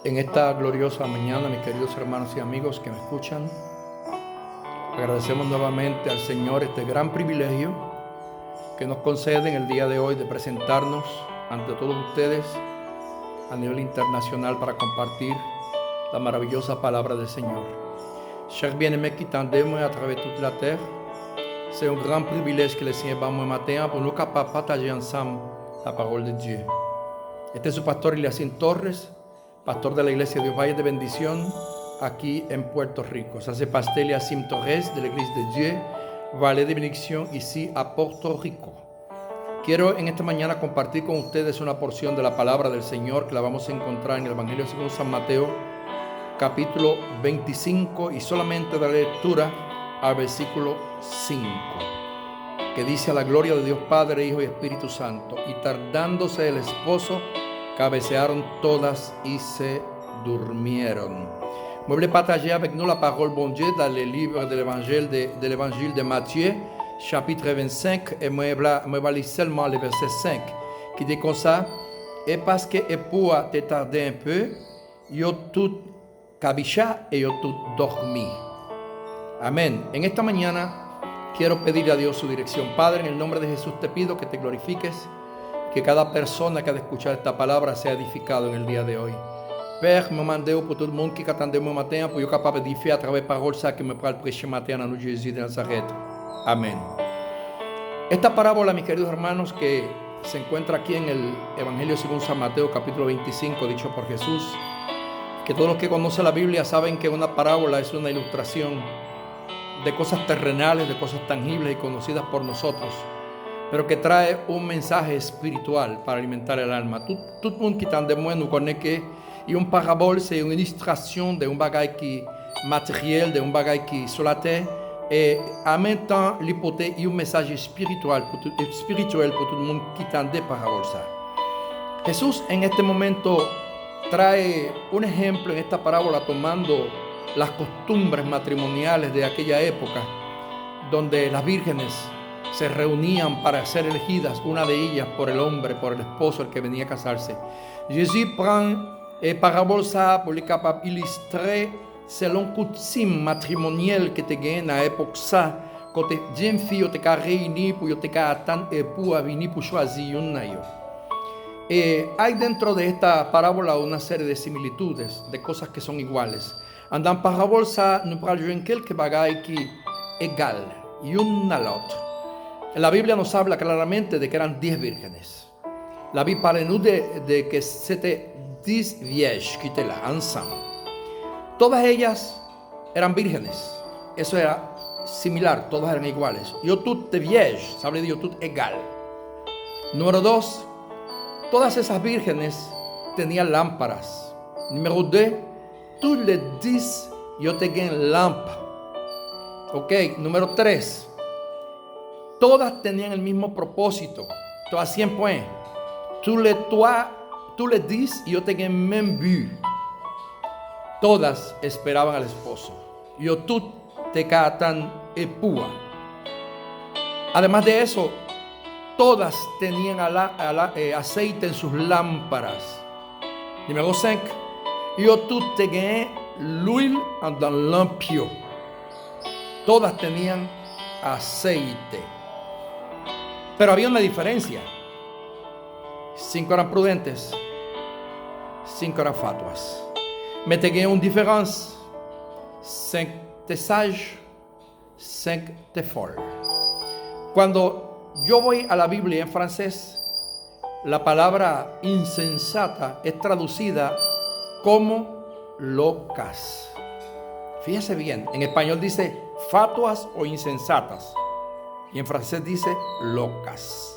En esta gloriosa mañana, mis queridos hermanos y amigos que me escuchan, agradecemos nuevamente al Señor este gran privilegio que nos concede en el día de hoy de presentarnos ante todos ustedes a nivel internacional para compartir la maravillosa palabra del Señor. Chers bien-aimés qui tendent à travers toute la terre, c'est un grand privilège que le Seigneur va moi matin pour nous capables de partager ensemble la parole de Dieu. Este es su pastor Eliacín Torres, pastor de la iglesia de Valle de Bendición, aquí en Puerto Rico. Ça c'est pasteur Eliacín Torres de l'église de Dieu, Valle de Bendición, ici a Puerto Rico. Quiero en esta mañana compartir con ustedes una porción de la palabra del Señor que la vamos a encontrar en el Evangelio según San Mateo, capítulo 25, y solamente dar lectura al versículo 5, que dice: a la gloria de Dios Padre, Hijo y Espíritu Santo. Y tardándose el esposo, cabecearon todas y se durmieron. Moi, je vais partager avec nous la parole bon Dieu dans le livre de l'évangile de Matthieu, chapitre 25, et moi, je vais lire seulement le verset 5, qui dit comme ça: et parce que pour te tarder un peu, yo tout cabicha et yo tout dormi. Amén. En esta mañana quiero pedirle a Dios su dirección. Padre, en el nombre de Jesús te pido que te glorifiques, que cada persona que ha de escuchar esta palabra sea edificado en el día de hoy. Père, me mandez pour tout le monde qui attendait mon matin pour être capable d'édifier à travers parole ça que me parle prêcher matin en Jésus de Nazaret. Amén. Esta parábola, mis queridos hermanos, que se encuentra aquí en el Evangelio según San Mateo, capítulo 25, dicho por Jesús, que todos los que conocen la Biblia saben que una parábola es una ilustración de cosas terrenales, de cosas tangibles y conocidas por nosotros, pero que trae un mensaje espiritual para alimentar el alma. Tout le monde qui entend de moi nous connaît que une parabole, c'est une illustration d'un bagage qui matériel, d'un bagage qui sur la terre, et en même temps l'hypothèse et un message spiritual pour tout le monde qui entend des paraboles. Jesús en este momento trae un ejemplo en esta parábola tomando las costumbres matrimoniales de aquella época, donde las vírgenes se reunían para ser elegidas, una de ellas por el hombre, por el esposo, el que venía a casarse. Jesús prend parabole ça pour les capables illustrer selon coutume matrimoniale que te gagne à l'époque ça, quand les jeunes filles te réunis pour te attendre époux à venir pour choisir un ayo. Hay dentro de esta parábola una serie de similitudes, de cosas que son iguales. Dans parabole ça, nous parlons quelques bagailles qui égales, une à l'autre. La Biblia nos habla claramente de que eran 10 vírgenes. La Biblia parle nous de que c'était 10 vierges qui étaient là ensemble. Todas ellas eran vírgenes. Eso era similar, todas eran iguales. Yo toutes vierges, ça veut dire yo toutes égales. Número 2, todas esas vírgenes tenían lámparas. Número 2, tous les 10 yo tenían lámpara. Ok, número 3, todas tenían el mismo propósito. Todas 100 points. Tous les 10 yo tenían el même but. Todas esperaban al esposo. Yo tú te catan epúa. Además de eso, todas tenían aceite en sus lámparas. Número 5, yo tú te gané l'huile dans l'ampio. Todas tenían aceite. Pero había una diferencia. 5 eran prudentes, 5 eran fatuas. Mais il y a une différence. 5 étaient sages, 5 étaient folles. Cuando yo voy a la Biblia en francés, la palabra insensata es traducida como locas. Fíjese bien, en español dice fatuas o insensatas, y en francés dice locas.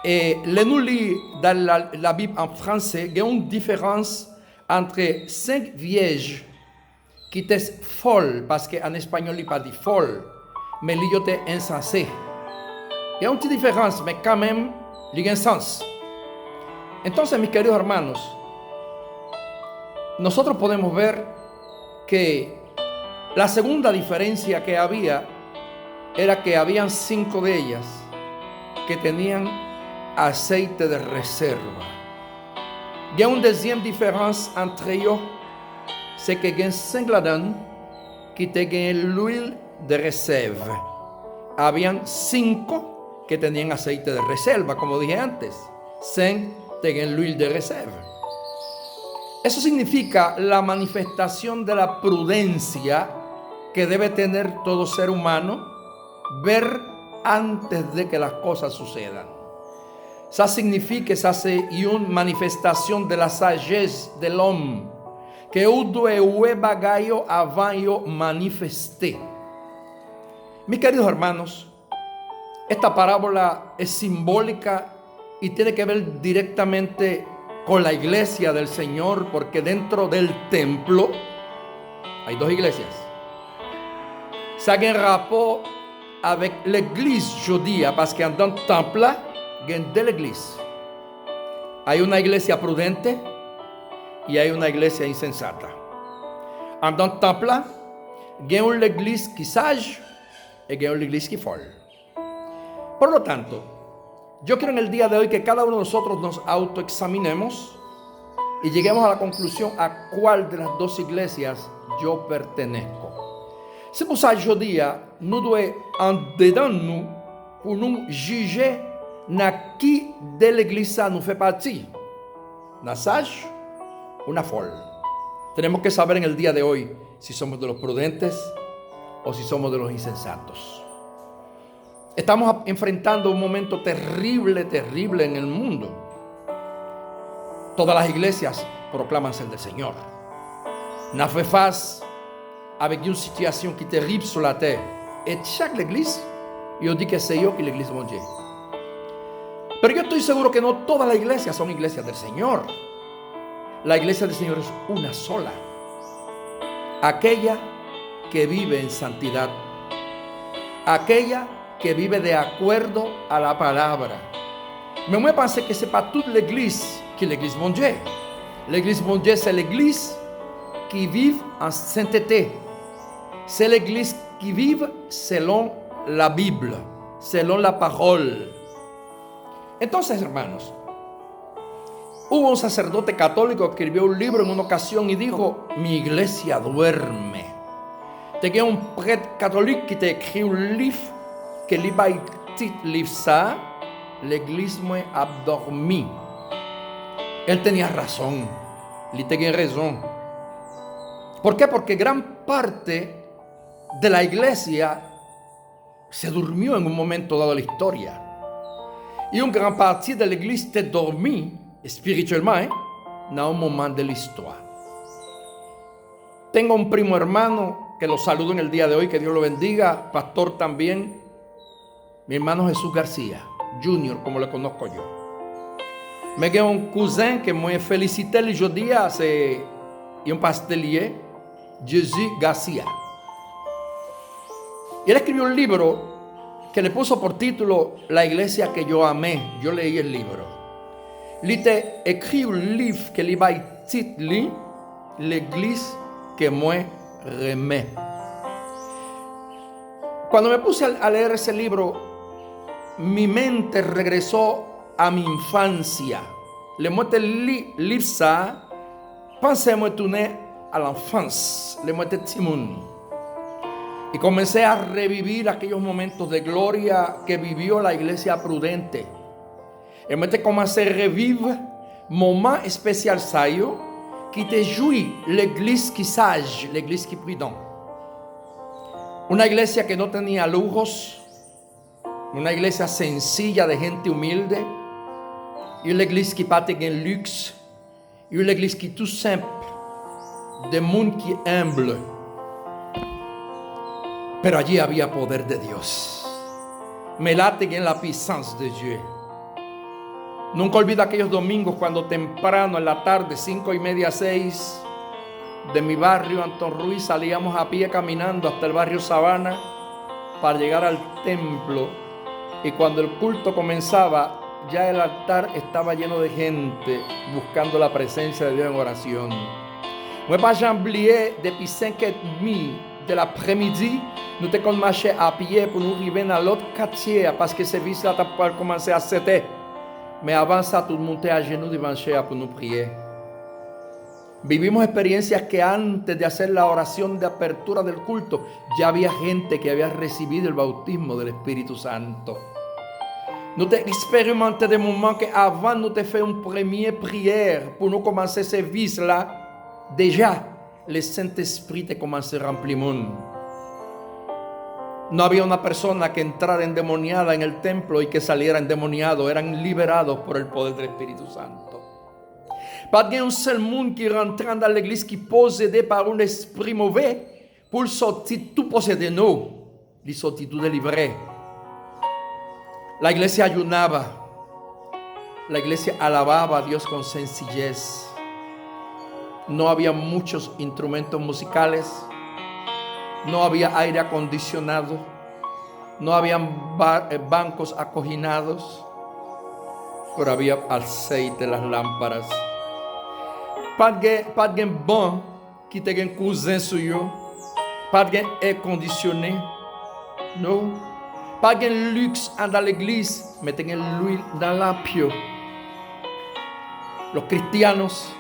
Le nous lit dans la Bible en français, il y a une différence entre 5 vierges qui étaient folles, parce qu'en espagnol il pas dit folle, mais ils étaient insensés. Il y a une petite différence, mais quand même, il y a un sens. Entonces, mis queridos hermanos, nosotros podemos ver que la segunda diferencia que había era que habían 5 de ellas que tenían aceite de reserva. Il y a une deuxième différence entre eux, c'est que il y a 5 là-dedans qui tenían l'huile de reserva. Habían 5 que tenían aceite de reserva, como dije antes. 5 tenían l'huile de reserva. Eso significa la manifestación de la prudencia que debe tener todo ser humano, ver antes de que las cosas sucedan. Ça signifie, ça c'est une manifestation de la sagesse de l'homme, que eu doeu bagayo avant yo manifesté. Mis queridos hermanos, esta parábola es simbólica y tiene que ver directamente con la iglesia del Señor, porque dentro del templo hay 2 iglesias. Ça a un rapport avec l'église judía, parce que dans le temple, il y a 2 églises. Hay una iglesia prudente y hay una iglesia insensata. En dans le temple, il y a une église qui sage y il y a une église qui folle. Por lo tanto, yo quiero en el día de hoy que cada uno de nosotros nos autoexaminemos y lleguemos a la conclusión a cuál de las 2 iglesias yo pertenezco. C'est pour ça aujourd'hui, nous devons en dedans nous pour nous juger na qui de l'église nous fait partie, na sage o na folle. Tenemos que saber en el día de hoy si somos de los prudentes o si somos de los insensatos. Estamos enfrentando un momento terrible en el mundo. Todas las iglesias proclaman ser del Señor. N'a fait face avec une situation qui est terrible sur la terre. Et chaque église, yo dis que c'est yo qui l'église de Dieu. Pero yo estoy seguro que no todas las iglesias son iglesias del Señor. La iglesia del Señor es una sola. Aquella que vive en santidad. Aquella que vive de acuerdo a la palabra. Mais moi, je pense que ce n'est pas toute l'église qui est l'église de Dieu. L'église de Dieu, c'est l'église qui vit en sainteté. C'est l'église qui vit selon la Bible, selon la parole. Entonces, hermanos, hubo un sacerdote católico que escribió un libro en una ocasión y dijo: mi iglesia duerme. Tenía un prêtre catholique qui t'a écrit un livre que l'Ibaï livre ça, l'église m'a abdormi. Él tenía razón, él tenía razón. ¿Por qué? Porque gran parte de la iglesia se durmió en un momento dado de la historia. Y un gran partie de l'église s'est dormi spirituellement dans un moment de l'histoire. Tengo un primo hermano que lo saludo en el día de hoy, que Dios lo bendiga, pastor también, mi hermano Jesús García, Junior, como le conozco yo. Me queda un cousin que me felicité el día, c'est un pastelier, Jesús García. Y él escribió un libro que le puso por título La iglesia que yo amé. Yo leí el libro. Il a écrit un livre que il a titré L'église que moi remé. Cuando me puse a leer ese libro, mi mente regresó a mi infancia. Le moite livre ça, pensé me tourner à l'enfance, le moite Timon. Y comencé a revivir aquellos momentos de gloria que vivió la iglesia prudente. Et maintenant, commencé à revivre moment spécial ça qui te jouit l'église qui sage, l'église qui prudent. Una iglesia que no tenía lujos, una iglesia sencilla de gente humilde, une église qui pas de luxe, une église qui tout simple, de monde qui humble. Pero allí había poder de Dios. Me late en la puissance de Dieu. Nunca olvido aquellos domingos cuando temprano en la tarde, 5:30, 6, de mi barrio Antón Ruiz, salíamos a pie caminando hasta el barrio Sabana para llegar al templo. Y cuando el culto comenzaba, ya el altar estaba lleno de gente buscando la presencia de Dios en oración. Moi, pas j'oubliais depuis 5:30 de l'après-midi, nous te commencé à pied pour nous arriver dans l'autre quartier parce que ce service là t'a pas commencé à 7h. Mais avant ça, tout le monde était à genoux devant Dieu pour nous prier. Vivimos experiencias que antes de hacer la oración de apertura del culto, ya había gente que había recibido el bautismo del Espíritu Santo. Nous avons expérimenté des moments qu'avant nous avons fait une première prière pour nous commencer ce service-là. Déjà, le Saint-Esprit a commencé a remplir le monde. No había una persona que entrara endemoniada en el templo y que saliera endemoniado. Eran liberados por el poder del Espíritu Santo. Pas un seul monde qui rentre dans l'église qui possédé par un esprit mauvais pour sortir tout possédé. No, il sortit tout délivré. La iglesia ayunaba. La iglesia alababa a Dios con sencillez. No había muchos instrumentos musicales. No había aire acondicionado. No habían bancos acoginados. Pero había aceite en las lámparas. Pas de bon qui te gen cousin sur yo. Pas de air conditionné. No. Pas de luxe dans l'église. Meten l'huile dans la pio. Los cristianos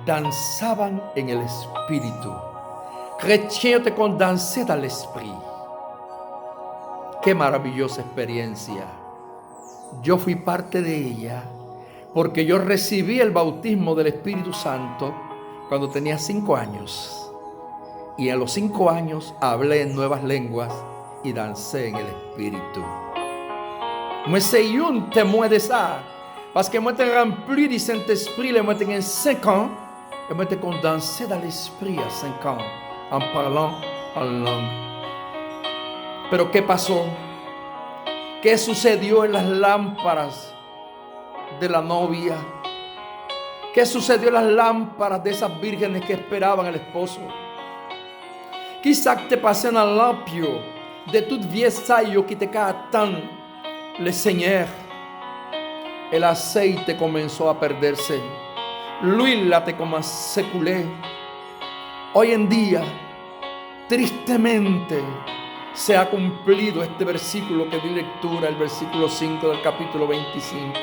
danzaban en el espíritu. Chrétiens te con danser dans l'esprit. Qué maravillosa experiencia. Yo fui parte de ella porque yo recibí el bautismo del Espíritu Santo cuando tenía 5 años. Y a los 5 años hablé en nuevas lenguas y dancé en el Espíritu. Moi, c'est un témoin de ça. Parce que moi, j'étais rempli du Saint-Esprit, moi, j'étais 5 ans, et moi, j'étais dansé dans l'Esprit à 5 ans, en parlant en langue. Pero, ¿qué pasó? ¿Qué sucedió en las lámparas de la novia? ¿Qué sucedió en las lámparas de esas vírgenes que esperaban al esposo? Quizás te pasé en el lampio de tout vieux saillo qui te attend le Seigneur. El aceite comenzó a perderse. L'huile te comenzó a couler. Hoy en día, tristemente, se ha cumplido este versículo que di lectura, el versículo 5 del capítulo 25.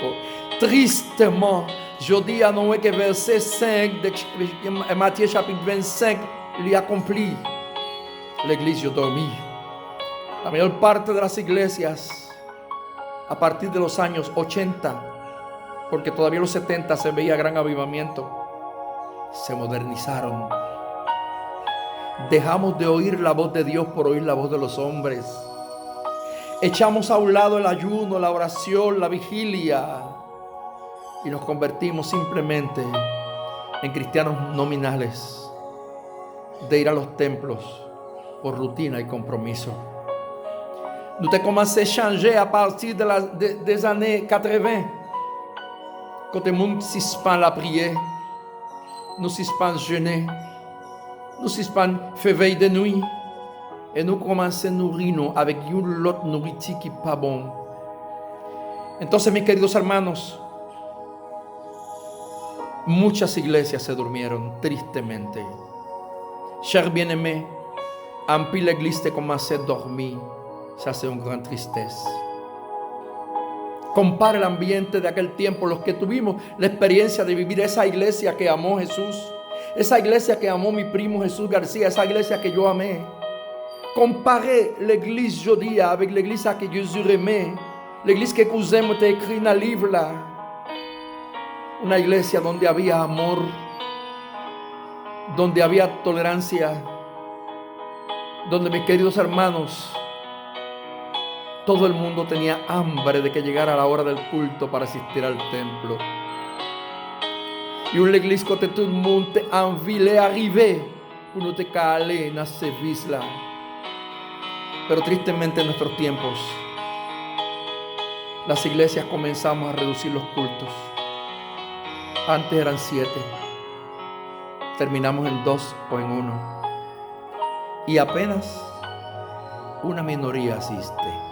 Tristement, je dis à Noé que verset 5 de Matthieu chapitre 25 l'y accompli. La iglesia dormí. La mayor parte de las iglesias, a partir de los años 80, porque todavía en los 70 se veía gran avivamiento, se modernizaron. Dejamos de oír la voz de Dios por oír la voz de los hombres. Echamos a un lado el ayuno, la oración, la vigilia y nos convertimos simplemente en cristianos nominales, de ir a los templos por rutina y compromiso. Nous avons commencé à changer à partir des années 80. Quand le monde suspend la prière, nous suspend jeûner, nous suspend faire veille de nuit, et nous commençons à nourrir avec une autre nourriture qui n'est pas bon. Entonces, mis queridos hermanos, muchas iglesias se durmieron tristemente. Chers bien-aimés, en pile l'église commence à dormir. Ça, c'est une grande tristesse. Compare el ambiente de aquel tiempo, los que tuvimos la experiencia de vivir esa iglesia que amó Jesús, esa iglesia que amó mi primo Jesús García, esa iglesia que yo amé. Compare l'église jodia avec l'église que Jésus aimait, l'église que cousin m'a écrit dans le livre là. Una iglesia donde había amor, donde había tolerancia, donde, mis queridos hermanos, todo el mundo tenía hambre de que llegara la hora del culto para asistir al templo. Y une église que tout le monde a envie d'arriver pour nous caler dans ce service-là. Pero tristemente en nuestros tiempos, las iglesias comenzamos a reducir los cultos. Antes eran 7, terminamos en 2 o en 1. Y apenas una minoría asiste.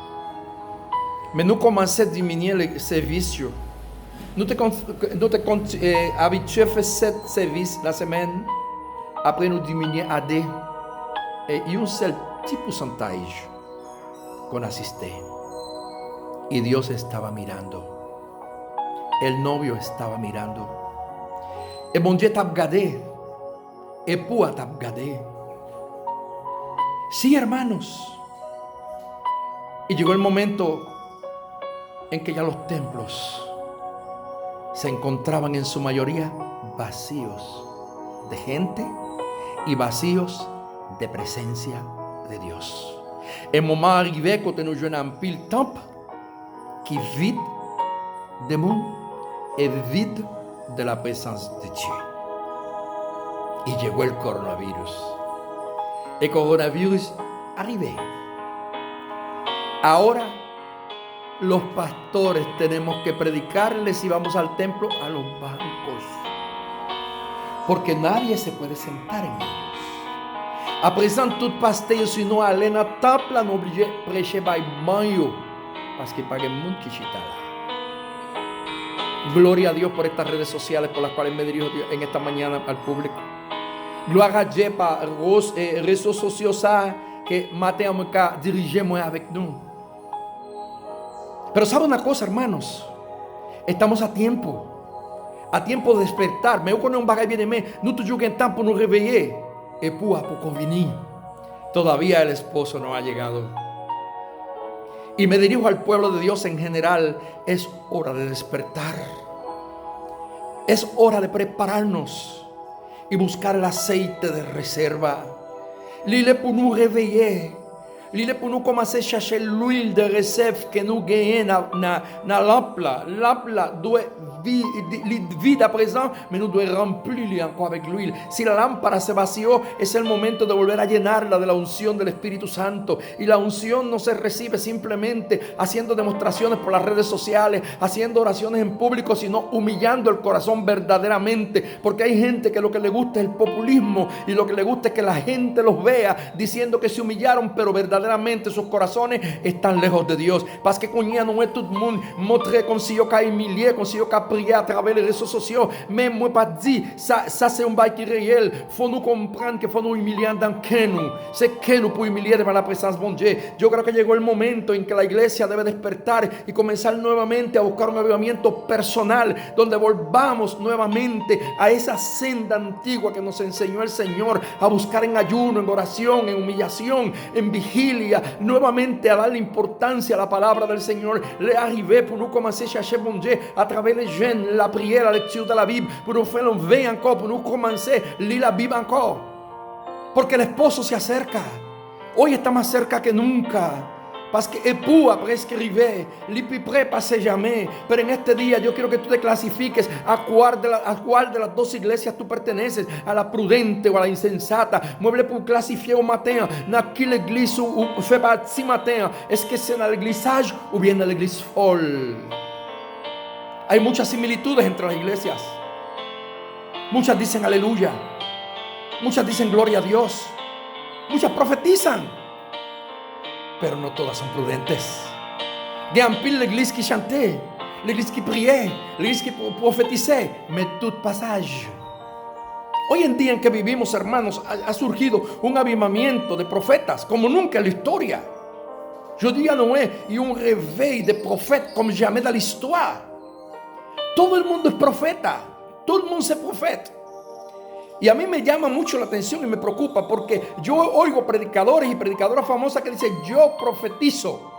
Mais nous commençons à diminuer le service. Nous te habitués à faire 7 services la semaine. Après, nous diminuons à 2. Et un seul petit pourcentage qu'on asistait. Y Dios estaba mirando. El novio estaba mirando. Et mon Dieu t'a regardé. Epuatapgadé. Sí, hermanos. Y llegó el momento en que ya los templos se encontraban en su mayoría vacíos de gente y vacíos de presencia de Dios. Un moment arrivé quand nous jouons un pile temple qui vide de monde et vide de la présence de Dieu. Y llegó el coronavirus. El coronavirus arrivé. Ahora los pastores tenemos que predicarles si vamos al templo a los bancos, porque nadie se puede sentar en ellos. À présent, tout pasteur sinon aller dans le temple, on est obligé de prêcher par banho, parce que pas de monde qui chita là. Gloria a Dios por estas redes sociales por las cuales me dirijo en esta mañana al público. Gloire à Dieu par les réseaux sociaux ça que matin on a dirigé moi avec nous. Pero sabe una cosa, hermanos, estamos a tiempo de despertar. Mais quand on va bien, nous toujours un temps pour nous réveiller. Et pour convenir. Todavía el esposo no ha llegado. Y me dirijo al pueblo de Dios en general. Es hora de despertar. Es hora de prepararnos y buscar el aceite de reserva. L'île pour nous réveiller. L'île pour nous commencer à chercher l'huile de réserve que nous gagnons na lampe là. Lampe là doit vide à présent, mais nous devons remplir encore avec l'huile. Si la lámpara se vació, es el momento de volver a llenarla de la unción del Espíritu Santo. Y la unción no se recibe simplemente haciendo demostraciones por las redes sociales, haciendo oraciones en público, sino humillando el corazón verdaderamente. Porque hay gente que lo que le gusta es el populismo y lo que le gusta es que la gente los vea diciendo que se humillaron, pero verdaderamente sus corazones están lejos de Dios. Parce que coña no es tout le monde montrer comme si yo qu'a humilié, comme si yo qu'a prier à travers les réseaux sociaux, mais moi pas dit ça c'est un bail qui est réel. Faut nous comprendre que faut nous humilier dans que nous, c'est que nous pour humilier devant la presencia de Dios. Yo creo que llegó el momento en que la iglesia debe despertar y comenzar nuevamente a buscar un avivamiento personal, donde volvamos nuevamente a esa senda antigua que nos enseñó el Señor, a buscar en ayuno, en oración, en humillación, en vigilia, nuevamente a darle importancia a la palabra del Señor. Le arrivé pour nous commencer à chercher bon Dieu à travers les jeunes, la prière, la lecture de la Bible, pour nous faire lever encore, pour nous commencer à lire la Bible encore. Porque el esposo se acerca. Hoy está más cerca que nunca. Parce que époux a presque arrivé, le plus près passe jamais. Pero en este día yo quiero que tú te clasifiques a cuál de las dos iglesias tú perteneces, a la prudente o a la insensata. Mueble pour classifier au matin, dans quelle église ou fait partie matin. Est-ce que c'est dans l'église sage ou bien dans l'église folle? Hay muchas similitudes entre las iglesias. Muchas dicen aleluya. Muchas dicen gloria a Dios. Muchas profetizan. Pero no todas son prudentes. Il y a un pile l'église qui chantait, l'église qui priait, l'église qui prophétisait, mais tout passage. Hoy en día en que vivimos, hermanos, ha surgido un avivamiento de profetas como nunca en la historia. Je dis à Noé, il y a un réveil de prophètes comme jamais dans l'histoire. Todo el mundo es profeta. Todo el mundo es profeta. Y a mí me llama mucho la atención y me preocupa porque yo oigo predicadores y predicadoras famosas que dicen yo profetizo.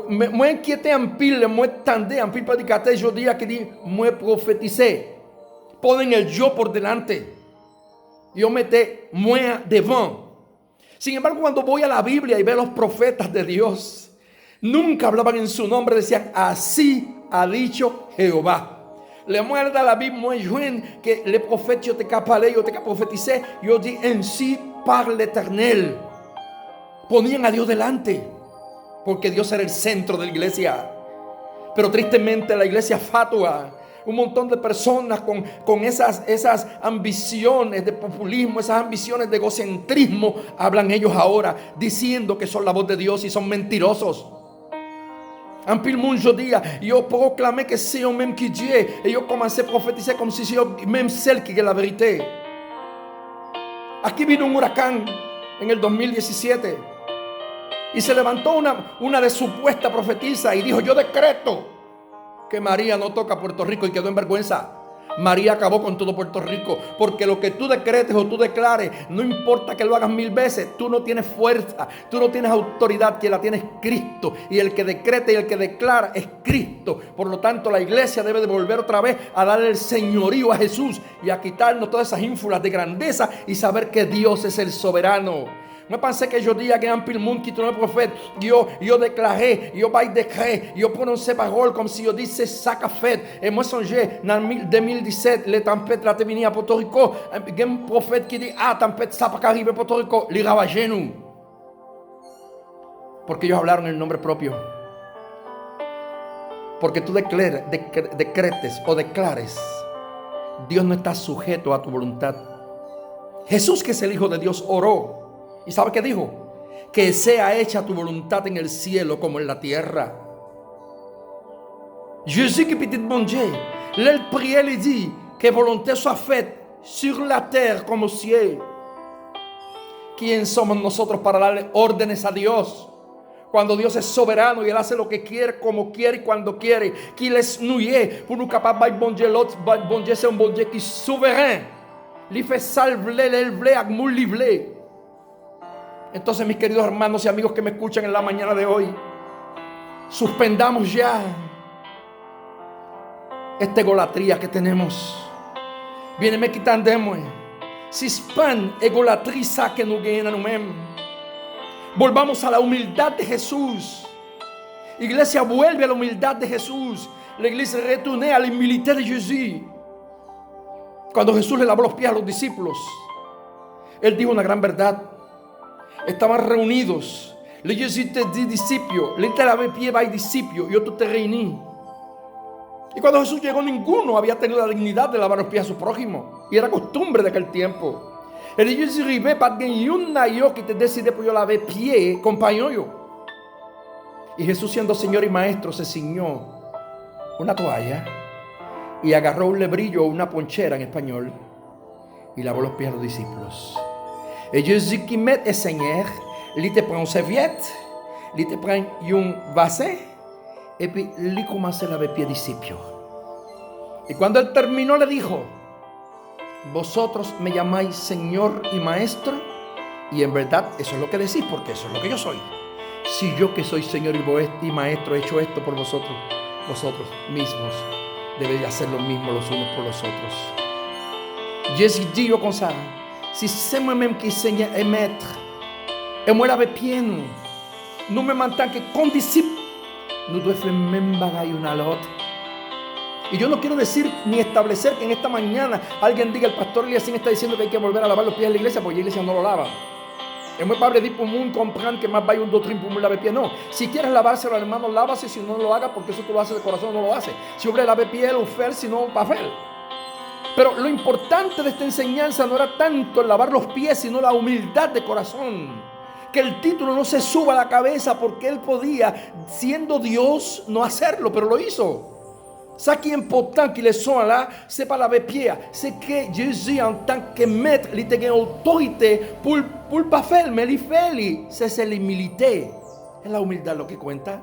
Me inquiété en pile, me tendé en pile predicateur, yo día que di, me profeticé. Ponen el yo por delante. Yo meté moi devant. Sin embargo, cuando voy a la Biblia y veo los profetas de Dios, nunca hablaban en su nombre, decían así ha dicho Jehová. Le muerda la Bible, moi jouen que les prophètes yo te parlé, yo te prophétisé, yo dis ainsi par l'Éternel. Ponían a Dios delante, porque Dios era el centro de la iglesia. Pero tristemente la iglesia fatua, un montón de personas con esas ambiciones de populismo, esas ambiciones de egocentrismo, hablan ellos ahora diciendo que son la voz de Dios y son mentirosos. En pile muchos días, yo proclamé que c'est même qui Dieu, et yo commencé à prophétiser comme si c'est même celle qui est la vérité. Aquí vino un huracán en el 2017 y se levantó una de supuesta profetisa y dijo: yo decreto que María no toca Puerto Rico, y quedó en vergüenza. María acabó con todo Puerto Rico, porque lo que tú decretes o tú declares, no importa que lo hagas 1000 veces, tú no tienes fuerza, tú no tienes autoridad, quien la tiene es Cristo, y el que decreta y el que declara es Cristo. Por lo tanto, la iglesia debe de volver otra vez a darle el señorío a Jesús y a quitarnos todas esas ínfulas de grandeza y saber que Dios es el soberano. Moi pensais que je dis à un pile monde qui tourne le prophète, yo déclaré, yo bail décret, yo prononçais parole comme si yo disais ça qu'a fait. Et moi songé dans 2017, les tempêtes là te venu à Porto Rico, un prophète qui dit tempête ça pas arriver à Porto Rico, les ravager nous. Porque ellos hablaron el nombre propio. Porque tú decretes o declares, Dios no está sujeto a tu voluntad. Jesús, que es el Hijo de Dios, oró. ¿Y sabe qué dijo? Que sea hecha tu voluntad en el cielo como en la tierra. Jésus qui petit bon Dieu, il priait, il dit que volonté soit faite sur la terre como au ciel. ¿Quién somos nosotros para darle órdenes a Dios? Cuando Dios es soberano y Él hace lo que quiere, como quiere y cuando quiere. Qu'il est noué pour nous capables de bon Dieu, l'autre bon Dieu c'est un bon Dieu qui est souverain. Il fait salver, il veut avec mon livre. Entonces, mis queridos hermanos y amigos que me escuchan en la mañana de hoy, suspendamos ya esta egolatría que tenemos. Viene me quitandemos. Suspend egolatría que nos gana nous-mêmes. Volvamos a la humildad de Jesús. Iglesia, vuelve a la humildad de Jesús. La iglesia retourne a la humildad de Jesús. Cuando Jesús le lavó los pies a los discípulos, Él dijo una gran verdad. Estaban reunidos. Le Jésus te dit discípulo, le te lavé pied by discípulo, yo te reuní. Y cuando Jesús llegó, ninguno había tenido la dignidad de lavar los pies a su prójimo. Y era costumbre de aquel tiempo. El Jésus arrivé pas de una yo que te decide por yo laver pied, compañero yo. Y Jesús, siendo Señor y Maestro, se ciñó una toalla y agarró un lebrillo o una ponchera en español y lavó los pies a los discípulos. Et Jésus qui met le Seigneur, il te prend une serviette, il te prend un bassin, et puis il commence a laver pieds discípulos. Y cuando él terminó, le dijo: vosotros me llamáis Señor y Maestro, y en verdad eso es lo que decís, porque eso es lo que yo soy. Si yo, que soy Señor y Maestro, he hecho esto por vosotros, vosotros mismos debéis hacer lo mismo los unos por los otros. Jésus dit comme ça: si c'est moi-même qui enseigne et maître, et moi lave pieds, nous me mantenons que comme discípulos, nous devons faire le même bagaille une à l'autre. Y yo no quiero decir ni establecer que en esta mañana alguien diga: el pastor Eliasín está diciendo que hay que volver a lavar los pies de la iglesia, porque la iglesia no lo lava. Es muy padre decir pour moun comprendre que más vaya un doctrine pour laver pies. No, si quieres lavárselo al hermano, lávase. Si no lo haga, porque eso tú lo haces de corazón, no lo haces. Si hombre lave pies, lo fer, si no, va a fer. Pero lo importante de esta enseñanza no era tanto el lavar los pies, sino la humildad de corazón. Que el título no se suba a la cabeza, porque él podía, siendo Dios, no hacerlo, pero lo hizo. Ça qui est important qu'il soit là, c'est pas laver pieds, c'est que Jésus, en tant que maître, il a une autorité pour pas faire, mais il fait, c'est l'humilité. Es la humildad lo que cuenta.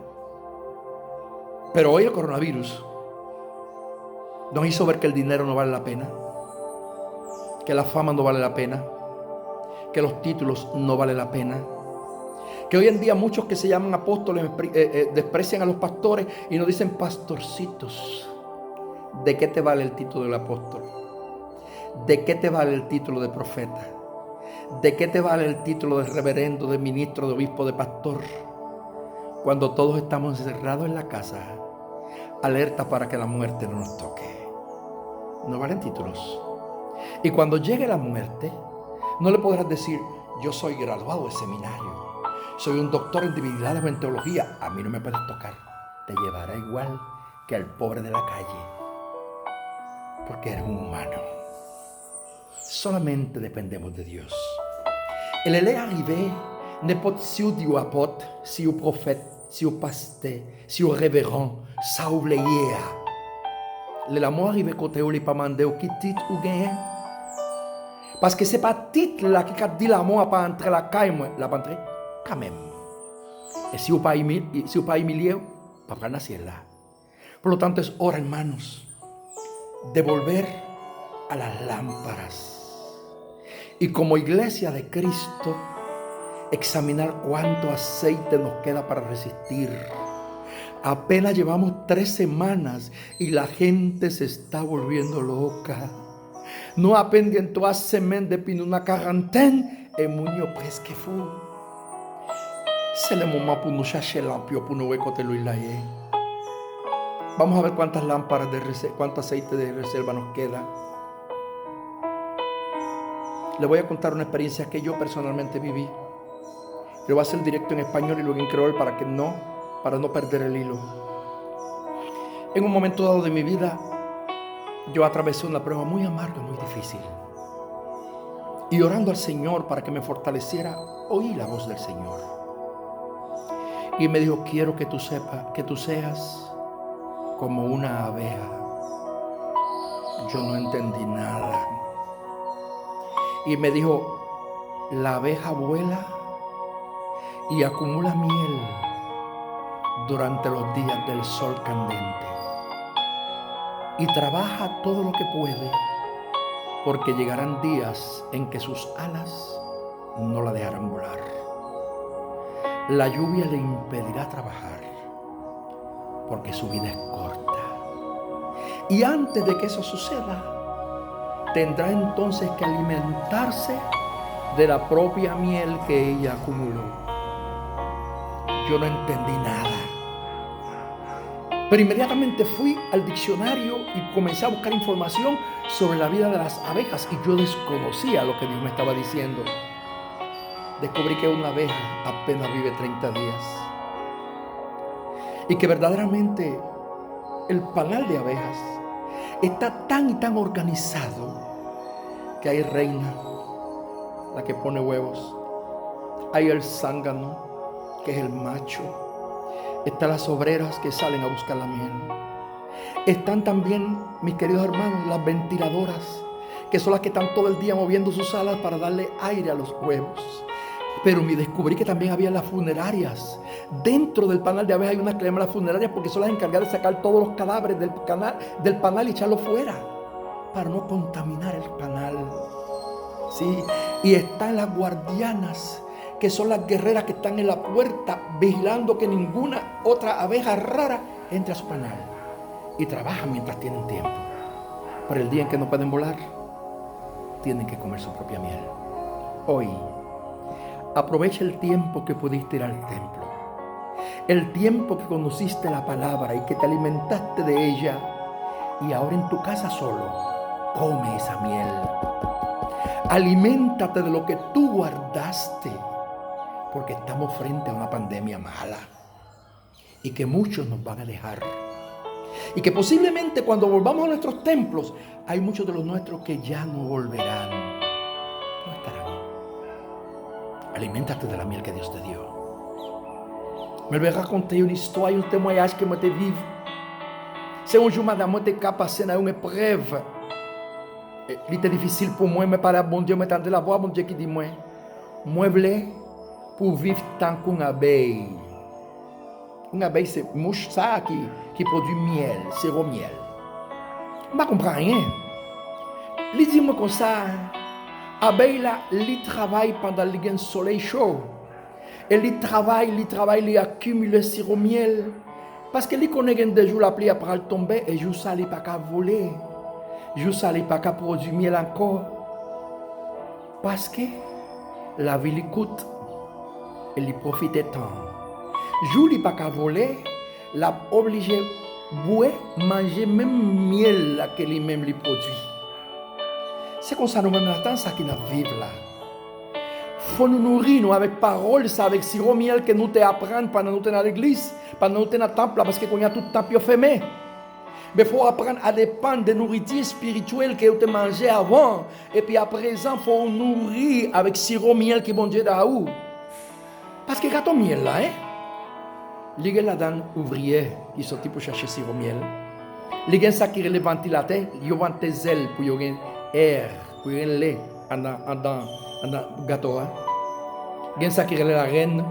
Pero hoy el coronavirus nos hizo ver que el dinero no vale la pena, que la fama no vale la pena, que los títulos no valen la pena, que hoy en día muchos que se llaman apóstoles desprecian a los pastores y nos dicen pastorcitos. ¿De qué te vale el título del apóstol? ¿De qué te vale el título de profeta? ¿De qué te vale el título de reverendo, de ministro, de obispo, de pastor? Cuando todos estamos encerrados en la casa, alerta para que la muerte no nos toque. No valen títulos. Y cuando llegue la muerte, no le podrás decir: yo soy graduado de seminario, soy un doctor en divinidades o en teología, a mí no me puedes tocar. Te llevará igual que al pobre de la calle, porque eres un humano. Solamente dependemos de Dios. El est arrivé, n'importe si au Dieu apôtre, si au prophète, si au pasteur, si au révérend, ça oublié. L'amour arrivé côté où les pas mandé au qui titre ou gain. Parce que c'est pas titre là qui dit l'amour pas entrer la caille, moi, la pas entrer quand même. Et si vous pas humilié, pas para nacer là. Por lo tanto, es hora, hermanos, de volver a las lámparas. Y como iglesia de Cristo, examinar cuánto aceite nos queda para resistir. Apenas llevamos 3 semanas y la gente se está volviendo loca. Nous apprenons en 3 semaines depuis une quarantaine et nous sommes presque fous. C'est le moment pour nous chercher l'ampio, pour nous récolter l'huile. Vamos a ver cuántas lámparas de reserva, cuánto aceite de reserva nos queda. Le voy a contar una experiencia que yo personalmente viví. Lo voy a hacer directo en español y luego en creol para no perder el hilo. En un momento dado de mi vida, yo atravesé una prueba muy amarga, muy difícil. Y orando al Señor para que me fortaleciera, oí la voz del Señor. Y me dijo, quiero que tú seas como una abeja. Yo no entendí nada. Y me dijo, la abeja vuela y acumula miel durante los días del sol candente. Y trabaja todo lo que puede, porque llegarán días en que sus alas no la dejarán volar. La lluvia le impedirá trabajar, porque su vida es corta. Y antes de que eso suceda, tendrá entonces que alimentarse de la propia miel que ella acumuló. Yo no entendí nada. Pero inmediatamente fui al diccionario y comencé a buscar información sobre la vida de las abejas y yo desconocía lo que Dios me estaba diciendo. Descubrí que una abeja apenas vive 30 días y que verdaderamente el panal de abejas está tan y tan organizado que hay reina, la que pone huevos, hay el zángano, que es el macho, están las obreras que salen a buscar la miel. Están también, mis queridos hermanos, las ventiladoras, que son las que están todo el día moviendo sus alas para darle aire a los huevos. Pero me descubrí que también había las funerarias. Dentro del panal de abejas hay unas que llaman las funerarias porque son las encargadas de sacar todos los cadáveres del panal y echarlos fuera para no contaminar el panal. Sí, y están las guardianas, que son las guerreras que están en la puerta vigilando que ninguna otra abeja rara entre a su panal. Y trabajan mientras tienen tiempo. Pero el día en que no pueden volar, tienen que comer su propia miel. Hoy, aprovecha el tiempo que pudiste ir al templo. El tiempo que conociste la palabra y que te alimentaste de ella. Y ahora en tu casa solo, come esa miel. Aliméntate de lo que tú guardaste. Porque estamos frente a una pandemia mala y que muchos nos van a dejar. Y que posiblemente cuando volvamos a nuestros templos, hay muchos de los nuestros que ya no volverán. No estarán. Aliméntate de la miel que Dios te dio. Je vais raconter une histoire, un témoignage que moi te vive. C'est un jour, madame, moi te passé dans une épreuve. Il était difficile pour moi, mais par là, bon Dieu m'entendait la voix, bon Dieu qui dit moi voulais pour vivre tant qu'une abeille. Une abeille, c'est mouche ça qui produit miel, sirop miel. Je ne comprends rien. Il dit moi comme ça, abeille là, il travaille pendant le soleil chaud. Et il travaille, il accumule le sirop miel. Parce qu'il connaît que des jours la pluie après tomber et jour ça il pas qu'à voler. Jour ça il pas qu'à produire miel encore. Parce que la vie lui coûte. Et il profite tant. Jour il pas qu'à voler, l'a obligé boire, manger même miel là que lui-même lui produit. C'est comme ça nous-mêmes attendons ça qui nous vivons là. Faut nous nourrir nous avec parole, ça avec sirop miel que nous te apprendre pendant nous te dans l'église, pendant nous te dans le temple parce que qu'on y a tout le temps fermé. Mais faut apprendre à dépendre de nourriture spirituelle que vous te mangé avant et puis à présent faut nourrir avec sirop miel qui bon Dieu d'a où. Parce que quand on miel là les gars là-dedans ouvriers qui sont pour chercher sirop miel. Les gars ça qui le ventilateur, ils vont des ailes pour y avoir air, pour y lait en gâteau. Gen ça qui relève la reine.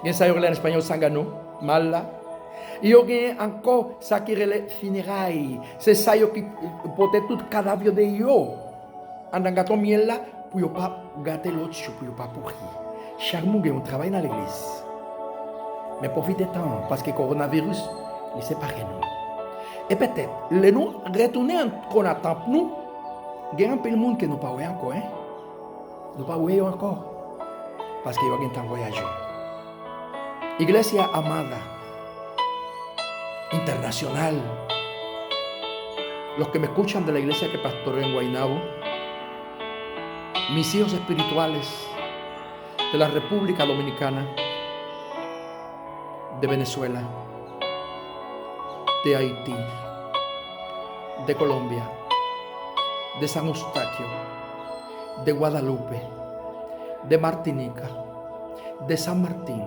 Gen ça relève en espagnol sangano, mala. Yo gagne encore ça qui relève funérailles. C'est ça qui porte tout cadavre de yo. En gâteau miel là, pour ne pas gâter l'autre, pour ne pas pourrir. Chaque monde a un travail dans l'église. Mais profitez temps, parce que le coronavirus, il sépare nous. Et peut-être, les nous retourner qu'on attend pour nous, il y a un peu de monde qui nous pas voyé encore. Nous pas voyé encore. Parce qu'il y a un temps de voyager. Iglesia amada, internacional, los que me escuchan de la iglesia que pastoreo en Guaynabo, mis hijos espirituales de la República Dominicana, de Venezuela, de Haití, de Colombia, de San Eustaquio, de Guadalupe, de Martinica, de San Martín,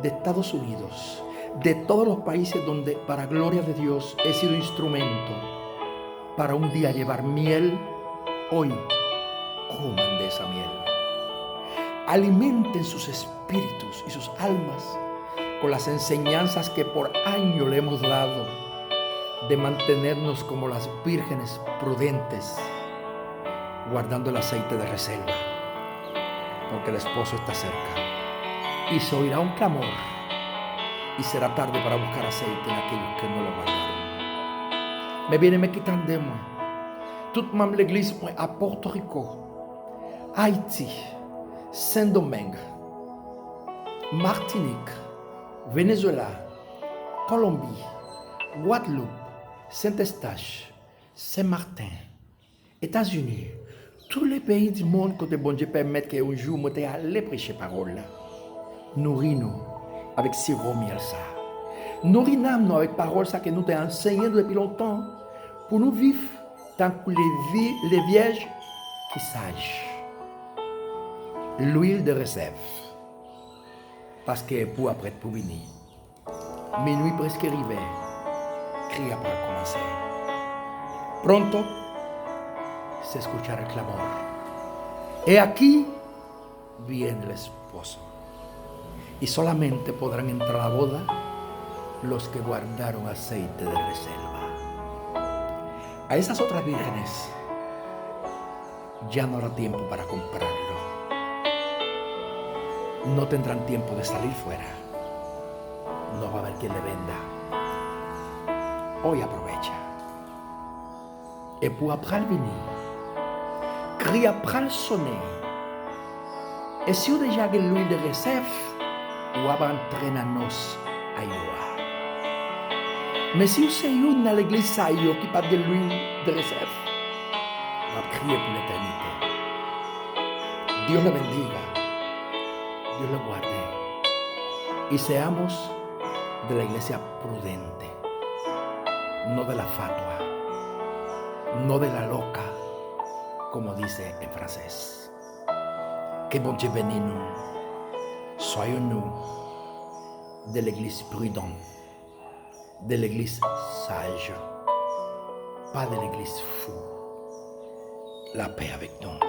de Estados Unidos, de todos los países donde, para gloria de Dios, he sido instrumento para un día llevar miel. Hoy coman de esa miel. Alimenten sus espíritus y sus almas con las enseñanzas que por años le hemos dado de mantenernos como las vírgenes prudentes, guardando el aceite de reserva, porque el esposo está cerca. Y se oirá un clamor y será tarde para buscar aceite en aquellos que no lo guardaron. Me viene me quitan de moi. Toute même l'église à Porto Rico, Haïti, Saint-Domingue, Martinique, Venezuela, Colombie, Guadeloupe, Saint-Eustache, Saint-Martin, États-Unis, tous les pays du monde que bon Dieu permette qu'un jour moi t'ai allé prêcher parole là. Nourris-nous avec sirop miel ça. Nourris-nous avec parole ça que nous t'ai enseigné depuis longtemps pour nous vivre tant que les vierges qui sages. L'huile de réserve. Parce que pour après pour venir. Minuit presque arrivé. Crie après commencer. Pronto se escuchará el clamor. He aquí viene el esposo. Y solamente podrán entrar a la boda los que guardaron aceite de reserva. A esas otras vírgenes ya no habrá tiempo para comprarlo. No tendrán tiempo de salir fuera. No va a haber quien le venda. Hoy aprovecha. Et pour après venir, crie après sonner. Et si vous déjà l'huile de réserve, ou avant entraîner-nous à y voir. Mais si vous êtes une dans l'église qui parle de l'huile de réserve, on va crier pour l'éternité. Dios le bendiga, Dios le guarde. Y seamos de la iglesia prudente, no de la fatua, no de la loca, como dice en francés. Que bon Dieu bénisse nous. Soyons-nous de l'église prudente, de l'église sage, pas de l'église fou. La paix avec nous.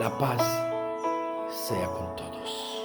La paz sea con todos.